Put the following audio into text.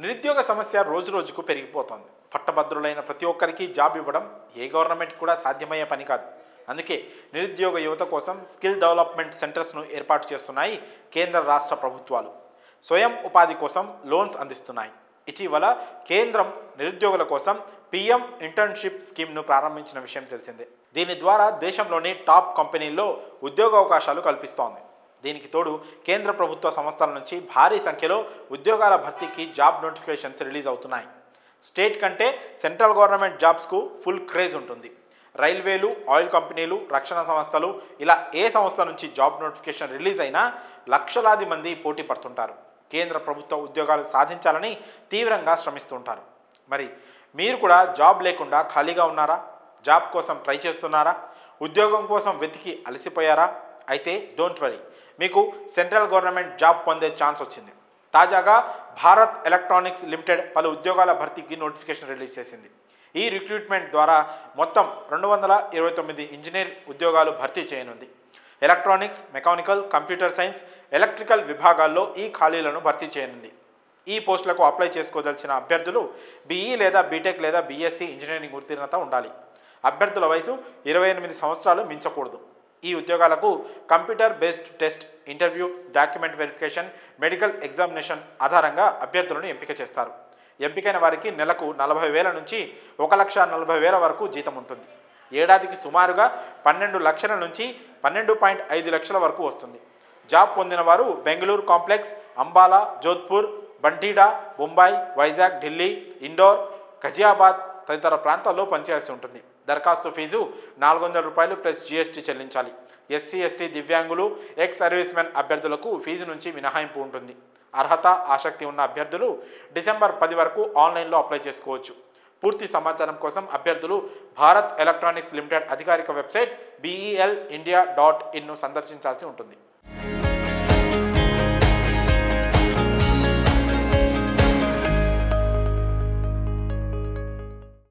నిరుద్యోగ సమస్య రోజురోజుకు పెరిగిపోతోంది. పట్టభద్రులైన ప్రతి ఒక్కరికి జాబ్ ఇవ్వడం ఏ గవర్నమెంట్ కూడా సాధ్యమయ్యే పని కాదు. అందుకే నిరుద్యోగ యువత కోసం స్కిల్ డెవలప్మెంట్ సెంటర్స్ను ఏర్పాటు చేస్తున్నాయి కేంద్ర రాష్ట్ర ప్రభుత్వాలు. స్వయం ఉపాధి కోసం లోన్స్ అందిస్తున్నాయి. ఇటీవల కేంద్రం నిరుద్యోగుల కోసం పిఎం ఇంటర్న్షిప్ స్కీమ్ను ప్రారంభించిన విషయం తెలిసిందే. దీని ద్వారా దేశంలోని టాప్ కంపెనీల్లో ఉద్యోగ అవకాశాలు కల్పిస్తోంది. దీనికి తోడు కేంద్ర ప్రభుత్వ సంస్థల నుంచి భారీ సంఖ్యలో ఉద్యోగాల భర్తీకి జాబ్ నోటిఫికేషన్స్ రిలీజ్ అవుతున్నాయి. స్టేట్ కంటే సెంట్రల్ గవర్నమెంట్ జాబ్స్కు ఫుల్ క్రేజ్ ఉంటుంది. రైల్వేలు, ఆయిల్ కంపెనీలు, రక్షణ సంస్థలు ఇలా ఏ సంస్థ నుంచి జాబ్ నోటిఫికేషన్ రిలీజ్ అయినా లక్షలాది మంది పోటీ పడుతుంటారు. కేంద్ర ప్రభుత్వ ఉద్యోగాలు సాధించాలని తీవ్రంగా శ్రమిస్తుంటారు. మరి మీరు కూడా జాబ్ లేకుండా ఖాళీగా ఉన్నారా? జాబ్ కోసం ట్రై చేస్తున్నారా? ఉద్యోగం కోసం వెతికి అలసిపోయారా? అయితే డోంట్ వరీ, మీకు సెంట్రల్ గవర్నమెంట్ జాబ్ పొందే ఛాన్స్ వచ్చింది. తాజాగా భారత్ ఎలక్ట్రానిక్స్ లిమిటెడ్ పలు ఉద్యోగాల భర్తీకి నోటిఫికేషన్ రిలీజ్ చేసింది. ఈ రిక్రూట్మెంట్ ద్వారా మొత్తం 229 ఇంజనీర్ ఉద్యోగాలు భర్తీ చేయనుంది. Electronics, mechanical, computer science, electrical విభాగాల్లో ఈ ఖాళీలను భర్తీ చేయనుంది. ఈ పోస్టులకు అప్లై చేసుకోదలిచిన అభ్యర్థులు బీఈ లేదా బీటెక్ లేదా బీఎస్సీ ఇంజనీరింగ్ ఉత్తీర్ణత ఉండాలి. అభ్యర్థుల వయసు 28 సంవత్సరాలు మించకూడదు. ఈ ఉద్యోగాలకు computer based test, interview, document verification, medical examination ఆధారంగా అభ్యర్థులను ఎంపిక చేస్తారు. ఎంపికైన వారికి నెలకు 40,000 నుంచి 1,40,000 వరకు జీతం ఉంటుంది. ఏడాదికి సుమారుగా 12 లక్షల నుంచి 12.5 లక్షల వరకు వస్తుంది. జాబ్ పొందిన వారు బెంగళూరు కాంప్లెక్స్, అంబాలా, జోధ్పూర్, బంటీడా, ముంబై, వైజాగ్, ఢిల్లీ, ఇండోర్, గజియాబాద్ తదితర ప్రాంతాల్లో పనిచేయాల్సి ఉంటుంది. దరఖాస్తు ఫీజు ₹400 ప్లస్ జీఎస్టీ చెల్లించాలి. ఎస్సీ, ఎస్టీ, దివ్యాంగులు, ఎక్స్ సర్వీస్ మెన్ అభ్యర్థులకు ఫీజు నుంచి మినహాయింపు ఉంటుంది. అర్హత, ఆసక్తి ఉన్న అభ్యర్థులు డిసెంబర్ 10 వరకు ఆన్లైన్లో అప్లై చేసుకోవచ్చు. పూర్తి సమాచారం కోసం అభ్యర్థులు భారత్ ఎలక్ట్రానిక్స్ లిమిటెడ్ అధికారిక వెబ్సైట్ BELindia.in ను సందర్శించాల్సి ఉంటుంది.